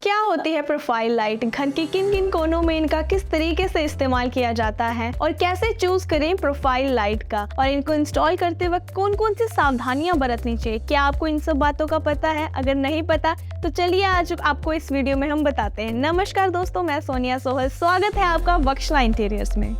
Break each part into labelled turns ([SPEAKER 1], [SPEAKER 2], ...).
[SPEAKER 1] क्या होती है प्रोफाइल लाइट, घर के किन किन कोनों में इनका किस तरीके से इस्तेमाल किया जाता है और कैसे चूज करें प्रोफाइल लाइट का, और इनको इंस्टॉल करते वक्त कौन कौन सी सावधानियां बरतनी चाहिए। क्या आपको इन सब बातों का पता है? अगर नहीं पता तो चलिए आज आपको इस वीडियो में हम बताते हैं। नमस्कार दोस्तों, मैं सोनिया सोहल, स्वागत है आपका बख्शला इंटीरियर्स में।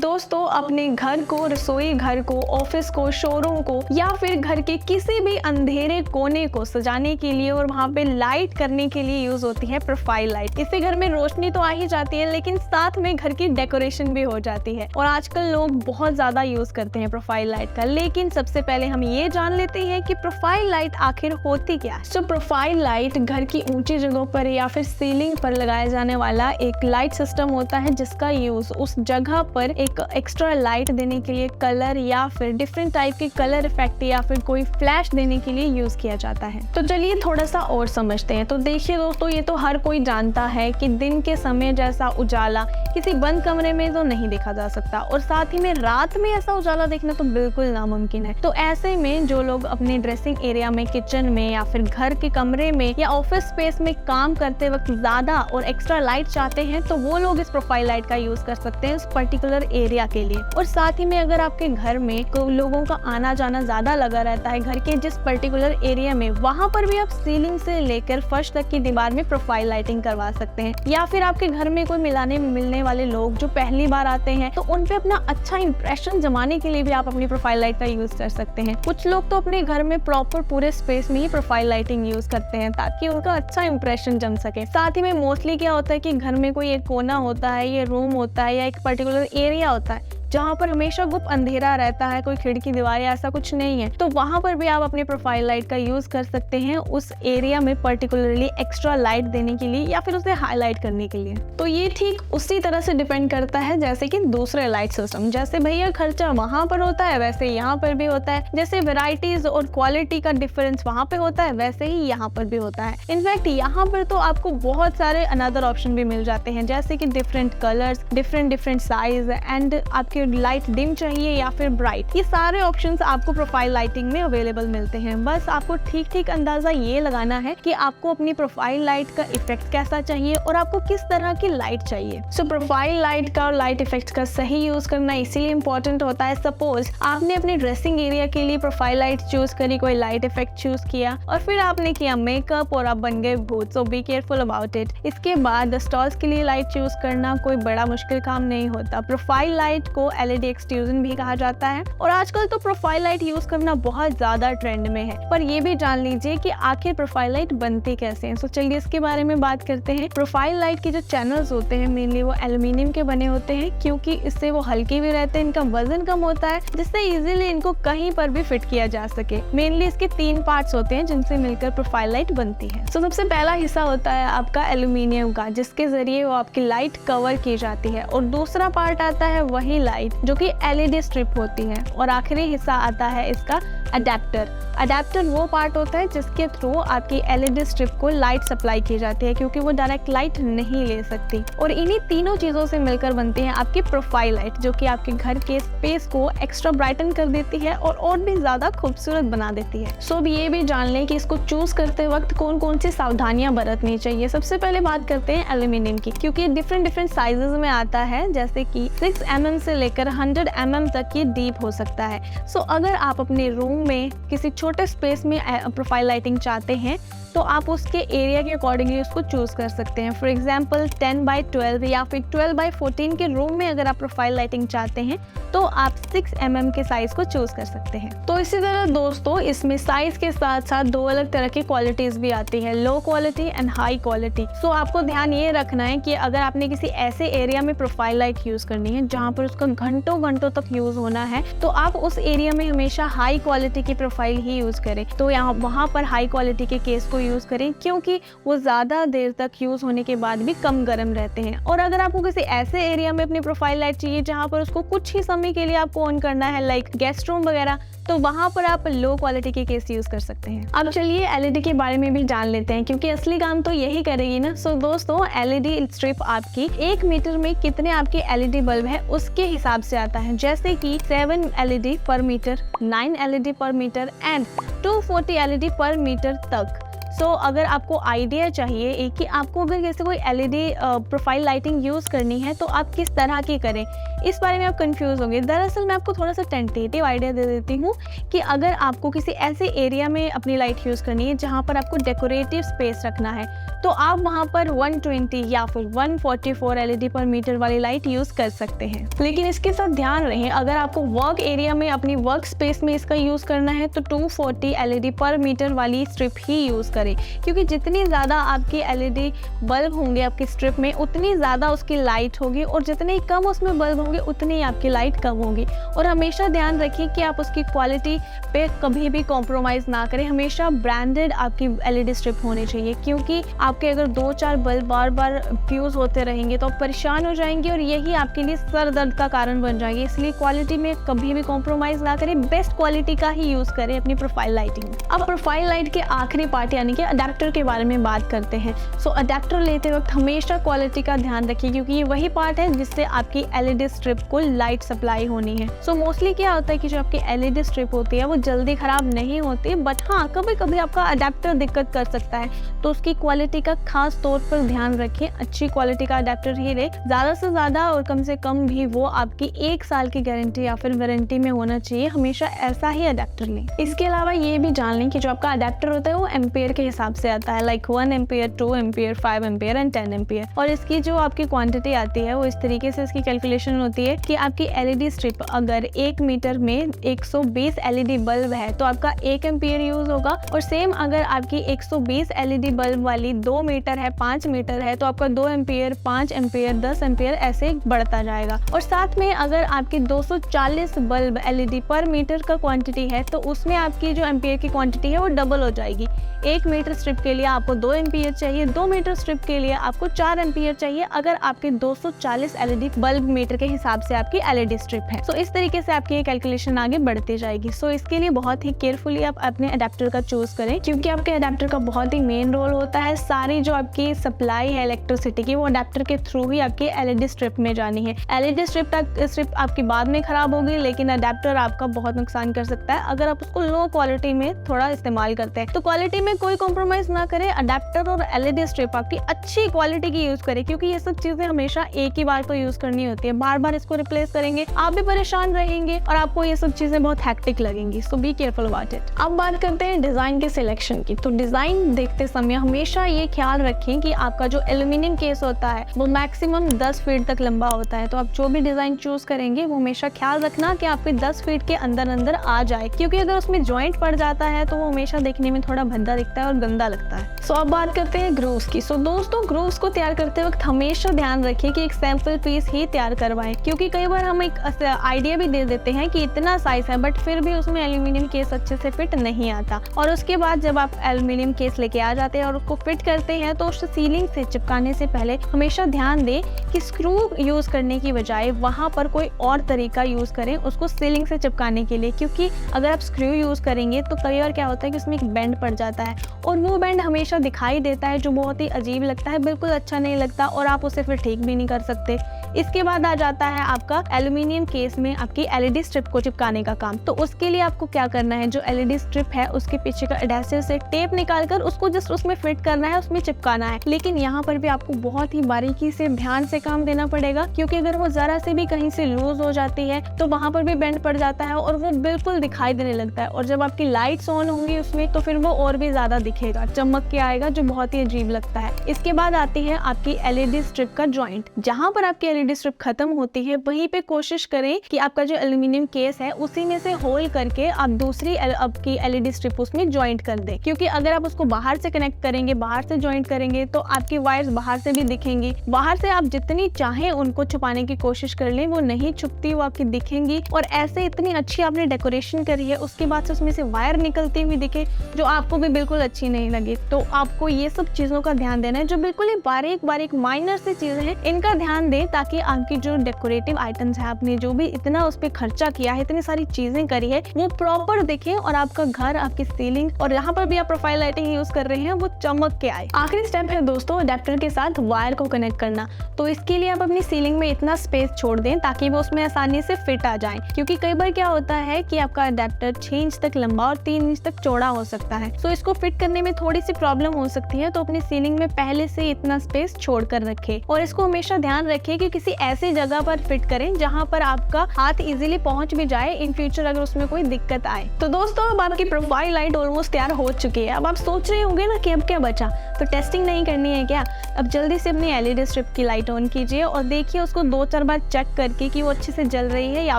[SPEAKER 1] दोस्तों, अपने घर को, रसोई घर को, ऑफिस को, शोरूम को या फिर घर के किसी भी अंधेरे कोने को सजाने के लिए और वहाँ पे लाइट करने के लिए यूज होती है प्रोफाइल लाइट। इससे घर में रोशनी तो आ ही जाती है, लेकिन साथ में घर की डेकोरेशन भी हो जाती है और आजकल लोग बहुत ज्यादा यूज करते हैं प्रोफाइल लाइट का। लेकिन सबसे पहले हम ये जान लेते हैं कि प्रोफाइल लाइट आखिर होती क्या है। प्रोफाइल लाइट घर की ऊंची जगहों पर या फिर सीलिंग पर लगाया जाने वाला एक लाइट सिस्टम होता है, जिसका यूज उस जगह पर एक एक्स्ट्रा लाइट देने के लिए, कलर या फिर डिफरेंट टाइप के कलर इफेक्ट या फिर कोई फ्लैश देने के लिए यूज किया जाता है। तो चलिए थोड़ा सा और समझते हैं। तो देखिए दोस्तों, ये तो हर कोई जानता है कि दिन के समय जैसा उजाला किसी बंद कमरे में तो नहीं देखा जा सकता, और साथ ही में रात में ऐसा उजाला देखना तो बिल्कुल नामुमकिन है। तो ऐसे में जो लोग अपने ड्रेसिंग एरिया में, किचन में या फिर घर के कमरे में या ऑफिस स्पेस में काम करते वक्त ज्यादा और एक्स्ट्रा लाइट चाहते हैं, तो वो लोग इस प्रोफाइल लाइट का यूज कर सकते हैं उस पर्टिकुलर एरिया के लिए। और साथ ही में अगर आपके घर में लोगों का आना जाना ज्यादा लगा रहता है, घर के जिस पर्टिकुलर एरिया में, वहां पर भी आप सीलिंग से लेकर फर्श तक की दीवार में प्रोफाइल लाइटिंग करवा सकते हैं। या फिर आपके घर में कोई मिलने वाले लोग जो पहली बार आते हैं, तो उन पे अपना अच्छा इंप्रेशन जमाने के लिए भी आप अपनी प्रोफाइल लाइट का यूज कर सकते हैं। कुछ लोग तो अपने घर में प्रॉपर पूरे स्पेस में ही प्रोफाइल लाइटिंग यूज करते हैं ताकि उनका अच्छा इंप्रेशन जम सके। साथ ही में मोस्टली क्या होता है कि घर में कोई एक कोना होता है, ये रूम होता है या एक पर्टिकुलर एरिया होता है जहाँ पर हमेशा गुप्त अंधेरा रहता है, कोई खिड़की दीवार या ऐसा कुछ नहीं है, तो वहां पर भी आप अपने प्रोफाइल लाइट का यूज कर सकते हैं उस एरिया में पर्टिकुलरली एक्स्ट्रा लाइट देने के लिए या फिर उसे हाईलाइट करने के लिए। तो ये ठीक उसी तरह से डिपेंड करता है जैसे कि दूसरे लाइट सिस्टम। जैसे भैया खर्चा वहां पर होता है, वैसे यहाँ पर भी होता है। जैसे वेराइटीज और क्वालिटी का डिफरेंस वहां पे होता है, वैसे ही यहाँ पर भी होता है। इनफैक्ट यहाँ पर तो आपको बहुत सारे अनदर ऑप्शन भी मिल जाते हैं, जैसे कि different colours, different size and आपके लाइट डिम चाहिए या फिर ब्राइट, ये सारे ऑप्शंस आपको प्रोफाइल लाइटिंग में अवेलेबल मिलते हैं। बस आपको ठीक अंदाजा ये लगाना है कि आपको अपनी प्रोफाइल लाइट का इफेक्ट कैसा चाहिए और आपको किस तरह की लाइट चाहिए। प्रोफाइल लाइट का और लाइट इफेक्ट का सही यूज करना इसीलिए इम्पोर्टेंट होता है। सपोज आपने अपने ड्रेसिंग एरिया के लिए प्रोफाइल लाइट चूज करी, कोई लाइट इफेक्ट चूज किया और फिर आपने किया मेकअप और आप बन गए भूत। सो बी केयरफुल अबाउट इट। इसके बाद स्टॉल्स के लिए लाइट चूज करना कोई बड़ा मुश्किल काम नहीं होता। प्रोफाइल लाइट को LED एक्सट्रूजन भी कहा जाता है और आजकल तो प्रोफाइल लाइट यूज करना बहुत ज्यादा ट्रेंड में है। पर ये भी जान लीजिए कि आखिर प्रोफाइल लाइट बनती कैसे हैं। तो चलिए इसके बारे में बात करते हैं। प्रोफाइल लाइट के जो चैनल्स होते हैं मेनली वो एल्यूमिनियम के बने होते हैं, क्योंकि इससे वो हल्के भी रहते हैं, इनका वजन कम होता है, जिससे इजीली इनको कहीं पर भी फिट किया जा सके। मेनली इसके 3 पार्ट्स होते हैं जिनसे मिलकर प्रोफाइल लाइट बनती है। सबसे पहला हिस्सा होता है आपका एल्यूमिनियम का, जिसके जरिए वो आपकी लाइट कवर की जाती है, और दूसरा पार्ट आता है वही लाइट जो कि LED स्ट्रिप होती है, और आखिरी हिस्सा आता है इसका अडेप्टर। अडेप्टर वो पार्ट होता है जिसके थ्रू आपकी LED स्ट्रिप को लाइट सप्लाई की जाती है, क्योंकि वो डायरेक्ट लाइट नहीं ले सकती। और इन्हीं तीनों चीजों से मिलकर बनती है आपकी प्रोफाइल लाइट, जो कि आपके घर के स्पेस को एक्स्ट्रा ब्राइटन कर देती है और भी ज्यादा खूबसूरत बना देती है। अब ये भी जान लें कि इसको चूज करते वक्त कौन कौन सी सावधानियां बरतनी चाहिए। सबसे पहले बात करते हैं एल्यूमिनियम की, क्योंकि डिफरेंट साइजेस में आता है, जैसे कि 6 mm से लेकर 100 mm तक ये डीप हो सकता है। अगर आप अपने रूम में किसी छोटे स्पेस में प्रोफाइल लाइटिंग चाहते हैं तो आप उसके एरिया के अकॉर्डिंगली उसको चूज कर सकते हैं। फॉर एग्जांपल 10x12 या फिर 12x14 के रूम में अगर आप प्रोफाइल लाइटिंग चाहते हैं तो आप 6 mm के साइज को चूज कर सकते हैं। तो इसी तरह दोस्तों, इसमें साइज के साथ साथ 2 अलग तरह की क्वालिटीज भी आती है, low quality and high quality. आपको ध्यान ये रखना है कि अगर आपने किसी ऐसे एरिया में प्रोफाइल लाइट यूज करनी है जहाँ पर उसका घंटों तक यूज होना है, तो आप उस एरिया में हमेशा हाई क्वालिटी की प्रोफाइल ही यूज करें। तो वहाँ पर हाई क्वालिटी के केस को यूज करें, क्योंकि वो ज्यादा देर तक यूज होने के बाद भी कम गर्म रहते हैं। और अगर आपको किसी ऐसे एरिया में अपनी प्रोफाइल लाइट चाहिए जहाँ पर उसको कुछ ही समय के लिए आपको ऑन करना है, लाइक गेस्ट रूम वगैरह, तो वहाँ पर आप लो क्वालिटी के केस यूज़ कर सकते हैं। अब चलिए एलईडी के बारे में भी जान लेते हैं, क्योंकि असली काम तो यही करेगी ना। सो दोस्तों, एलईडी स्ट्रिप आपकी 1 मीटर में कितने आपके एलईडी बल्ब है उसके हिसाब से आता है, जैसे कि 7 एलईडी पर मीटर, 9 एलईडी पर मीटर एंड 240 एलईडी पर मीटर तक। अगर आपको आइडिया चाहिए एक कि आपको अगर जैसे कोई एलईडी प्रोफाइल लाइटिंग यूज़ करनी है तो आप किस तरह की करें, इस बारे में आप कंफ्यूज होंगे। दरअसल मैं आपको थोड़ा सा टेंटेटिव आइडिया दे देती हूँ कि अगर आपको किसी ऐसे एरिया में अपनी लाइट यूज़ करनी है जहाँ पर आपको डेकोरेटिव स्पेस रखना है, तो आप वहाँ पर 120 या फिर 144 एलईडी पर मीटर वाली लाइट यूज़ कर सकते हैं। लेकिन इसके साथ ध्यान रहे, अगर आपको वर्क एरिया में अपनी वर्क स्पेस में इसका यूज़ करना है तो 240 एलईडी पर मीटर वाली स्ट्रिप ही यूज़ करें, क्योंकि जितनी ज़्यादा आपकी एलईडी बल्ब होंगे आपकी स्ट्रिप में उतनी ज़्यादा उसकी लाइट होगी, और जितने कम उसमें बल्ब होंगे उतनी आपकी लाइट कम होगी। और हमेशा ध्यान रखिए कि आप उसकी क्वालिटी पे कभी भी कॉम्प्रोमाइज़ ना करें। हमेशा ब्रांडेड आपकी एलईडी स्ट्रिप होनी चाहिए, क्योंकि आपके अगर 2-4 बल्ब बार बार फ्यूज़ होते रहेंगे तो आप परेशान हो जाएंगे और यही आपके लिए सर दर्द का कारण बन जाएगी। इसलिए क्वालिटी में कभी भी कॉम्प्रोमाइज़ ना करें, बेस्ट क्वालिटी का ही यूज़ करें अपनी प्रोफाइल लाइटिंग में। अब प्रोफाइल लाइट के आखिरी पार्ट यानी कि अडेप्टर के बारे में बात करते हैं। अडेप्टर लेते वक्त हमेशा क्वालिटी का ध्यान रखिए, क्योंकि ये वही पार्ट है जिससे आपकी एलईडी स्ट्रिप को लाइट सप्लाई होनी है। मोस्टली क्या होता है कि जो आपकी एलईडी स्ट्रिप होती है वो जल्दी खराब नहीं होती, बट हाँ कभी कभी आपका अडेप्टर दिक्कत कर सकता है, तो उसकी क्वालिटी का खास तौर पर ध्यान रखें। अच्छी क्वालिटी का अडेप्टर ही ले, ज़्यादा से ज़्यादा और कम से कम भी वो आपकी 1 साल की गारंटी या फिर वारंटी में होना चाहिए। हमेशा ऐसा ही अडेप्टर लें। इसके अलावा ये भी जान लें कि जो आपका अडेप्टर होता है वो एम्पेयर के हिसाब से आता है, like 1 ampere, 2 ampere, 5 ampere and 10 ampere. और इसकी जो आपकी क्वांटिटी आती है वो इस तरीके से इसकी कैलकुलेशन होती है कि आपकी एलईडी स्ट्रिप अगर 1 मीटर में 120 एलईडी बल्ब है तो आपका 1 एम्पेयर यूज होगा, और सेम अगर आपकी 120 एलईडी बल्ब वाली 2 मीटर है, 5 मीटर है, तो आपका 2 एम्पेयर, 5 एम्पेयर, 10 एम्पेयर ऐसे बढ़ता जाएगा। और साथ में अगर आपकी 240 बल्ब एलईडी पर मीटर का क्वांटिटी है तो उसमें आपकी जो एम्पेयर की क्वांटिटी है वो डबल हो जाएगी। 1 मीटर स्ट्रिप के लिए आपको 2 एम्पियर चाहिए, 2 मीटर स्ट्रिप के लिए आपको 4 एम्पियर चाहिए, अगर आपके 240 एलईडी बल्ब मीटर के हिसाब से आपकी एलईडी स्ट्रिप है। इस तरीके से आपकी ये कैलकुलेशन आगे बढ़ती जाएगी। इसके लिए बहुत ही केयरफुली आप अपने अडेप्टर का चूज करें, क्योंकि आपके अडेप्टर का बहुत ही मेन रोल होता है। सारी जो आपकी सप्लाई है इलेक्ट्रिसिटी की वो अडेप्टर के थ्रू ही आपकी एलईडी स्ट्रिप में जानी है। एलईडी स्ट्रिप आपकी बाद में खराब होगी, लेकिन अडेप्टर आपका बहुत नुकसान कर सकता है अगर आप उसको लो क्वालिटी में थोड़ा इस्तेमाल करते हैं। तो क्वालिटी में कोई कॉम्प्रोमाइज ना करें, अडेप्टर और एलईडी स्ट्रिप आपकी अच्छी क्वालिटी की यूज करें, क्योंकि ये सब चीजें हमेशा एक ही बार तो यूज करनी होती है। बार बार इसको रिप्लेस करेंगे आप भी परेशान रहेंगे और आपको ये सब चीजें बहुत हैक्टिक लगेंगी। सो बी केयरफुल अबाउट इट। अब बात करते हैं डिजाइन के सिलेक्शन की। तो डिजाइन देखते समय हमेशा ये ख्याल रखें कि आपका जो एल्यूमिनियम केस होता है वो मैक्सिमम 10 फीट तक लंबा होता है। तो आप जो भी डिजाइन चूज करेंगे वो हमेशा ख्याल रखना कि आपके 10 फीट के अंदर अंदर आ जाए, क्योंकि अगर उसमें जॉइंट पड़ जाता है तो वो हमेशा देखने में थोड़ा भद्दा दिखता है और गंदा लगता है। अब बात करते हैं ग्रूव्स की। दोस्तों, ग्रूव्स को तैयार करते वक्त हमेशा ध्यान रखिए कि एक सैंपल पीस ही तैयार करवाएं, क्योंकि कई बार हम एक आइडिया भी दे देते हैं कि इतना साइज है, बट फिर भी उसमें एल्यूमिनियम केस अच्छे से फिट नहीं आता। और उसके बाद जब आप एल्यूमिनियम केस लेके आ जाते हैं और उसको फिट करते हैं तो उस सीलिंग से चिपकाने से पहले हमेशा ध्यान दें कि स्क्रू यूज करने की बजाय वहां पर कोई और तरीका यूज करें उसको सीलिंग से चिपकाने के लिए, क्योंकि अगर आप स्क्रू यूज करेंगे तो कई बार क्या होता है कि उसमें एक बेंड पड़ जाता है और वो बेंड हमेशा दिखाई देता है, जो बहुत ही अजीब लगता है, बिल्कुल अच्छा नहीं लगता और आप उसे फिर ठीक भी नहीं कर सकते। इसके बाद आ जाता है आपका एल्यूमिनियम केस में आपकी एलईडी स्ट्रिप को चिपकाने का काम। तो उसके लिए आपको क्या करना है, जो एलईडी स्ट्रिप है उसके पीछे का एडेसिव से टेप निकालकर उसको जस्ट उसमें फिट करना है, उसमें चिपकाना है। लेकिन यहाँ पर भी आपको बहुत ही बारीकी से ध्यान से काम देना पड़ेगा, क्योंकि अगर वो जरा से भी कहीं से लूज हो जाती है तो वहां पर भी बेंड पड़ जाता है और वो बिल्कुल दिखाई देने लगता है। और जब आपकी लाइट्स ऑन होंगी उसमें तो फिर वो और भी ज्यादा दिखेगा, चमक के आएगा, जो बहुत ही अजीब लगता है। इसके बाद आती है आपकी एलईडी स्ट्रिप का जॉइंट। जहां पर आपकी एलईडी स्ट्रिप खत्म होती है वहीं पे कोशिश करें कि आपका जो एल्यूमिनियम केस है उसी में से होल करके आप दूसरी आपकी एलईडी स्ट्रिप उसमें जॉइंट कर दें, क्योंकि अगर आप उसको बाहर से कनेक्ट करेंगे, बाहर से जॉइंट करेंगे तो आपकी वायर्स बाहर से भी दिखेंगी। बाहर से आप जितनी चाहें उनको छुपाने की कोशिश कर लें, वो नहीं छुपती, वो आपकी दिखेंगी। और ऐसे इतनी अच्छी आपने डेकोरेशन करी है उसके बाद से उसमें से वायर निकलती हुई दिखे जो आपको भी बिल्कुल अच्छी नहीं लगे। तो आपको ये सब चीजों का ध्यान देना है, जो बिल्कुल ही बारीक बारीक माइनर सी चीजें हैं इनका ध्यान दें, ताकि ताकि आपकी जो डेकोरेटिव आइटम्स है, आपने जो भी इतना उस पर खर्चा किया है, इतनी सारी चीजें करी है, वो प्रॉपर दिखे और आपका घर, आपकी सीलिंग और यहाँ पर भी आप प्रोफाइल लाइटिंग यूज कर रहे हैं वो चमक के आए। आखिरी स्टेप है दोस्तों अडेप्टर के साथ वायर को कनेक्ट करना। तो इसके लिए आप अपनी सीलिंग में इतना स्पेस छोड़ दें ताकि वो उसमें आसानी से फिट आ जाए, क्योंकि कई बार क्या होता है कि आपका अडेप्टर 6 इंच तक लंबा और 3 इंच तक चौड़ा हो सकता है। तो इसको फिट करने में थोड़ी सी प्रॉब्लम हो सकती है, तो अपनी सीलिंग में पहले से इतना स्पेस छोड़ कर रखें और इसको हमेशा ध्यान रखें कि किसी ऐसी जगह पर फिट करें जहां पर आपका हाथ इजीली पहुंच भी जाए इन फ्यूचर अगर उसमें कोई दिक्कत आए। तो दोस्तों अब आपकी प्रोफाइल लाइट ऑलमोस्ट तैयार हो चुकी है। अब आप सोच रहे होंगे ना कि अब क्या बचा, तो टेस्टिंग नहीं करनी है क्या? अब जल्दी से अपनी एलईडी स्ट्रिप की लाइट ऑन कीजिए और देखिए उसको 2-4 बार चेक करके कि वो अच्छे से जल रही है या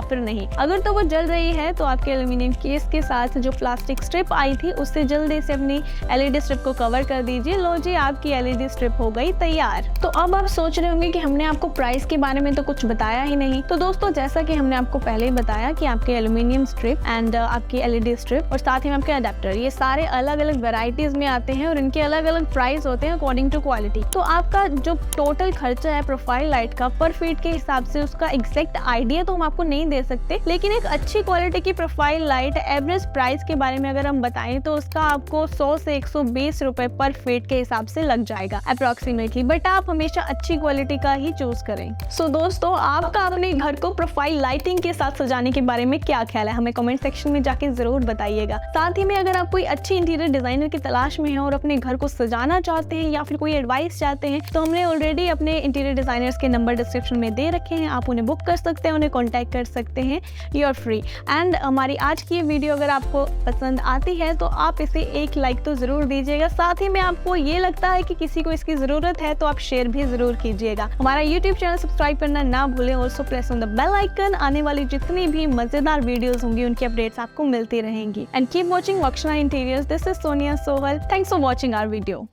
[SPEAKER 1] फिर नहीं। अगर तो वो जल रही है तो आपके एल्यूमिनियम केस के साथ जो प्लास्टिक स्ट्रिप आई थी उससे जल्दी से अपनी एलईडी स्ट्रिप को कवर कर दीजिए। लो जी, आपकी एलईडी स्ट्रिप हो गई तैयार। तो अब आप सोच रहे होंगे कि हमने आपको प्राइस के बारे में तो कुछ बताया ही नहीं। तो दोस्तों जैसा कि हमने आपको पहले ही बताया कि आपके एल्यूमिनियम स्ट्रिप एंड आपकी एलईडी स्ट्रिप और साथ ही में आपके अडेप्टर, ये सारे अलग अलग वेराइटीज में आते हैं और इनके अलग अलग प्राइस होते हैं अकॉर्डिंग टू क्वालिटी। तो आपका जो टोटल खर्चा है प्रोफाइल लाइट का पर फीट के हिसाब से उसका एग्जैक्ट आइडिया तो हम आपको नहीं दे सकते, लेकिन एक अच्छी क्वालिटी की प्रोफाइल लाइट एवरेज प्राइस के बारे में अगर हम बताएं तो उसका आपको 100 से 120 रुपए पर फीट के हिसाब से लग जाएगा अप्रोक्सीमेटली। बट आप हमेशा अच्छी क्वालिटी का ही चूज करें। सो दोस्तों आपका अपने घर को प्रोफाइल लाइटिंग के साथ सजाने के बारे में क्या ख्याल है, हमें कमेंट सेक्शन में जाके जरूर बताइएगा। साथ ही में अगर आप कोई अच्छी इंटीरियर डिजाइनर की तलाश में हैं और अपने घर को सजाना चाहते हैं या फिर कोई एडवाइस चाहते हैं तो हमने ऑलरेडी अपने इंटीरियर डिजाइनर्स के नंबर डिस्क्रिप्शन में दे रखे हैं, आप उन्हें बुक कर सकते हैं, उन्हें कॉन्टैक्ट कर सकते हैं, यू आर फ्री। एंड हमारी आज की ये वीडियो अगर आपको पसंद आती है तो आप इसे एक लाइक तो जरूर दीजिएगा। साथ ही में आपको ये लगता है कि किसी को इसकी जरूरत है तो आप शेयर भी जरूर कीजिएगा। हमारा यूट्यूब चैनल सब्सक्राइब करना ना भूलें। Also press on the bell icon, आने वाली जितनी भी मजेदार वीडियोस होंगी उनकी अपडेट्स आपको मिलती रहेंगी। And keep watching Vakshana interiors. This is Sonia Sohal. Thanks for watching our video.